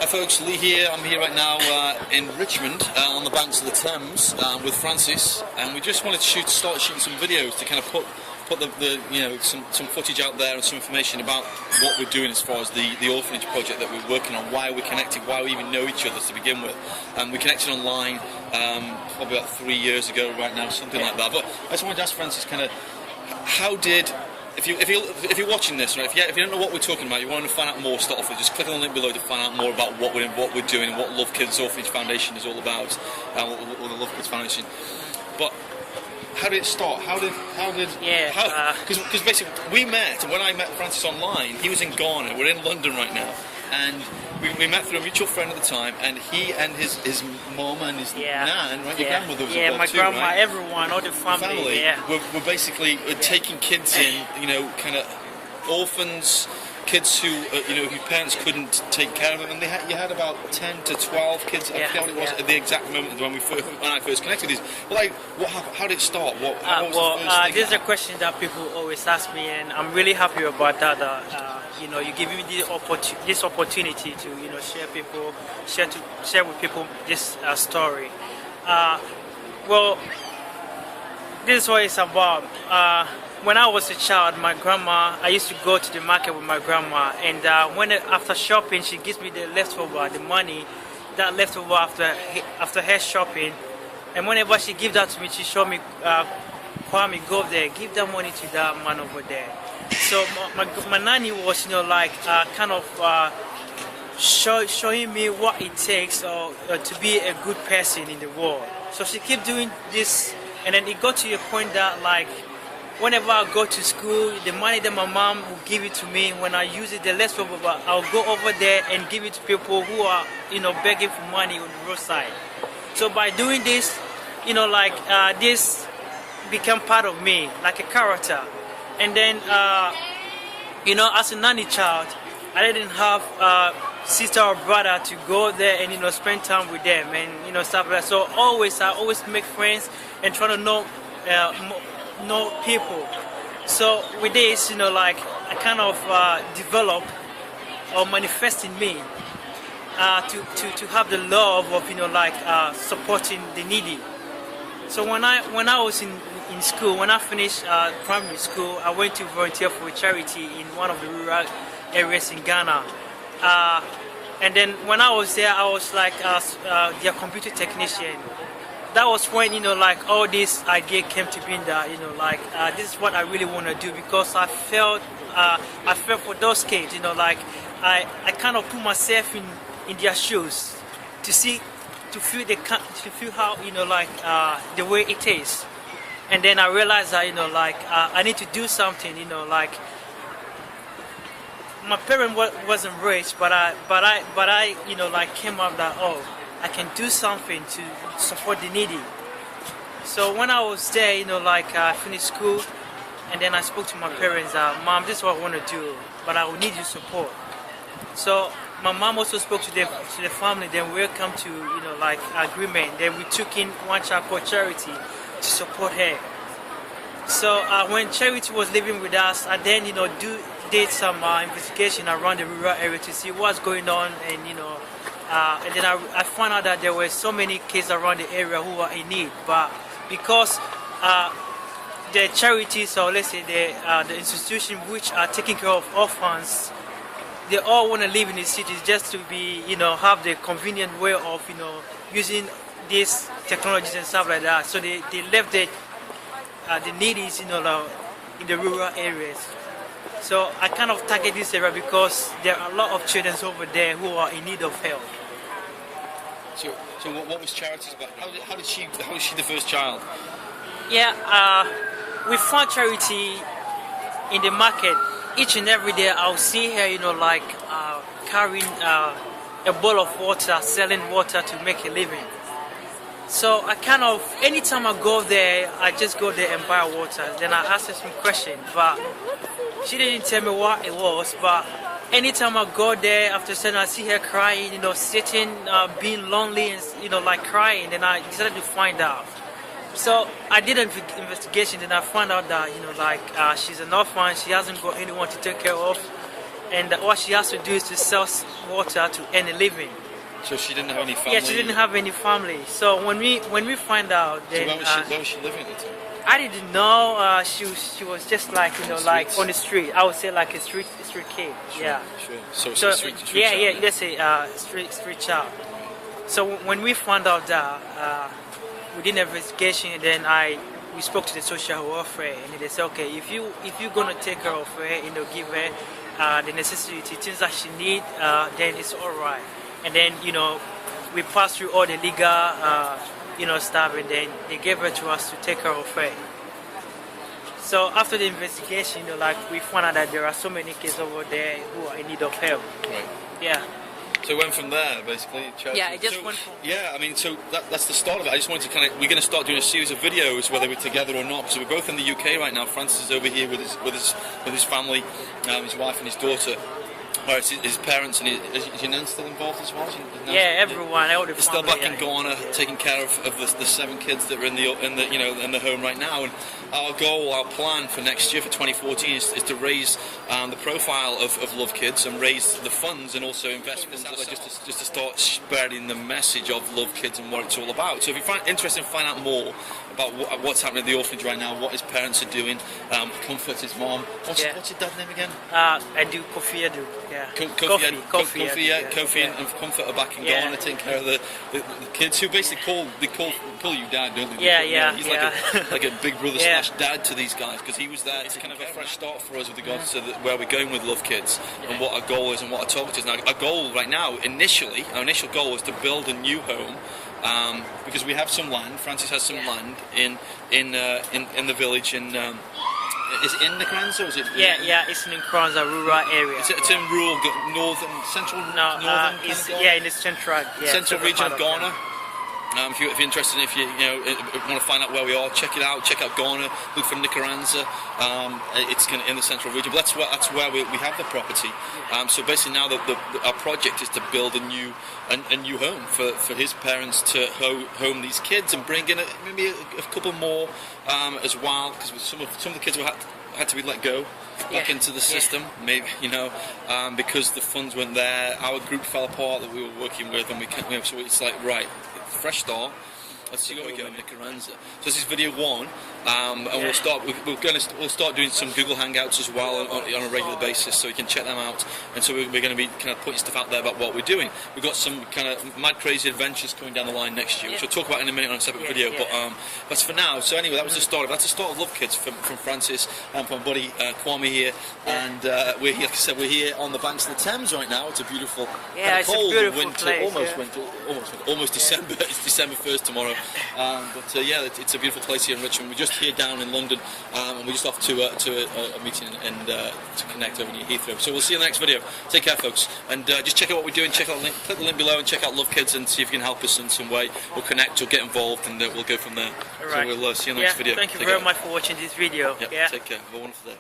Hi folks, Lee here. I'm here right now in Richmond on the banks of the Thames with Francis, and we just wanted to start shooting some videos to kind of put some footage out there and some information about what we're doing as far as the orphanage project that we're working on, why we're connected, why we even know each other to begin with. We connected online probably about 3 years ago right now, something like that. But I just wanted to ask Francis kind of how did. If you're watching this, right, if you don't know what we're talking about, you want to find out more stuff, just click on the link below to find out more about what we're doing and what Love Kids Orphanage Foundation is all about, or the Love Kids Foundation. But how did it start? Because basically we met, and when I met Francis online, he was in Ghana. We're in London right now, and we met through a mutual friend at the time, and he and his mom and his nan, right? Your grandmother was involved my too, grandma, right? everyone, all the family. We're basically taking kids in, kind of orphans, kids who whose parents couldn't take care of them, and you had about 10 to 12 kids. I forget what it was at the exact moment when I first connected with these. But how did it start? This is a question that people always ask me, and I'm really happy about that. You give me this opportunity to share with people this story. This is what it's about. When I was a child, my grandma, I used to go to the market with my grandma, and after shopping, she gives me the leftover, the money, that leftover after her shopping, and whenever she gives that to me, she show me, Kwame, go there, give that money to that man over there. So my nanny was, showing me what it takes to be a good person in the world. So she kept doing this, and then it got to a point that whenever I go to school, the money that my mom will give it to me, when I use it, the leftover, I'll go over there and give it to people who are, begging for money on the roadside. So by doing this, this became part of me, like a character. And then, as a nanny child, I didn't have sister or brother to go there and, spend time with them and, stuff like that. So I always make friends and try to know people. So with this, I kind of develop or manifest in me to have the love of supporting the needy. So when I was in school, when I finished primary school, I went to volunteer for a charity in one of the rural areas in Ghana. And then when I was there, I was their computer technician. That was when all this idea came to being that this is what I really want to do, because I felt for those kids, I kind of put myself in their shoes to feel how the way it is, and then I realized that I need to do something. My parents wasn't rich, but I came up that I can do something to support the needy. So when I was there, I finished school, and then I spoke to my parents, Mom, this is what I want to do, but I will need your support. So my mom also spoke to the family, then we come to, agreement. Then we took in one child for charity to support her. So when Charity was living with us, I then, did some investigation around the rural area to see what's going on, and and then I found out that there were so many kids around the area who are in need, but because the charities, or let's say the institution which are taking care of orphans, they all want to live in the cities just to be, have the convenient way of, using these technologies and stuff like that. So they left the needies, in the rural areas. So I kind of target this area because there are a lot of children over there who are in need of help. So what was Charity's about? How was she the first child? Yeah, we found Charity in the market. Each and every day I'll see her, carrying a bowl of water, selling water to make a living. So I kind of, anytime I go there, I just go there and buy water. Then I ask her some questions, but she didn't tell me what it was. But anytime I go there, after saying I see her crying, sitting, being lonely, and crying, then I decided to find out. So I did an investigation, and I found out that she's an orphan. She hasn't got anyone to take care of, and what she has to do is to sell water to earn a living. So she didn't have any family? Yeah, she didn't have any family. So when we find out, then So where was she living at the time? I didn't know. She was just like like on the street. I would say like a street kid. Sure, Yeah. Sure. So it's So a street yeah, child. yeah. Let's say street child. So when we found out that we did an investigation, then we spoke to the social welfare, and they said, okay, if you're gonna take care of her, give her the necessity things that she need, then it's all right. And then we passed through all the legal stuff, and then they gave her to us to take care of her. So after the investigation, we found out that there are so many kids over there who are in need of help. Right. Yeah. So it went from there, basically. Yeah, it just went from... Yeah, I mean, so that's the start of it. I just wanted to we're going to start doing a series of videos, whether we're together or not. So we're both in the UK right now. Francis is over here with his family, his wife and his daughter. Whereas his parents and is your nan still involved as well? Yeah, everyone, all the He's still family, back in Ghana, taking care of the 7 kids that are in the home right now. And our goal, our plan for next year, for 2014, is to raise the profile of Love Kids and raise the funds and also investments just to start spreading the message of Love Kids and what it's all about. So if you find interested in finding out more about what's happening at the orphanage right now, what his parents are doing, Comfort, his mom. What's your dad's name again? I do Kofi Edu. Yeah. Kofi and Comfort are back in Ghana taking care of the kids who basically call you dad, don't they? Yeah. He's like a big brother slash dad to these guys, because he was there. It's kind of a fresh start for us with regards to where we're going with Love Kids and what our goal is and what our target is. Now, our goal right now, our initial goal is to build a new home. Because we have some land. Francis has some land in the village in. Is it in Nkaranza or is it? Yeah, it's in Nkaranza rural area. It's in rural, central. Northern it's Ghana? in the central Region of Ghana. If you're interested, if you want to find out where we are, check it out. Check out Ghana. Look for Nkaranza. It's in the central region. But that's where we have the property. So basically, now our project is to build a new home for his parents to home these kids and bring in maybe a couple more as well, because some of the kids had to be let go back into the system, maybe because the funds weren't there. Our group fell apart that we were working with, and so it's like, right, fresh start. Let's see what we get in Nkaranza. So this is video 1, and we'll start doing some Google Hangouts as well on a regular basis, so you can check them out. And so we're going to be kind of putting stuff out there about what we're doing. We've got some kind of mad crazy adventures coming down the line next year, which we'll talk about in a minute on a separate video. But that's for now. So anyway, that's the start of Love Kids from Francis and from my buddy Kwame here, and we're here. Like I said, we're here on the banks of the Thames right now. It's a beautiful, it's cold a beautiful winter, place, almost December. It's December 1st tomorrow. It's a beautiful place here in Richmond. We're just here down in London, and we're just off to a meeting and to connect over near Heathrow. So we'll see you in the next video. Take care, folks, and just check out what we're doing. Check out the link, click the link below, and check out Love Kids and see if you can help us in some way. We'll connect, we'll get involved, and we'll go from there. All right. So we'll see you in the next video. Thank you very much for watching this video. Take care. Have a wonderful day.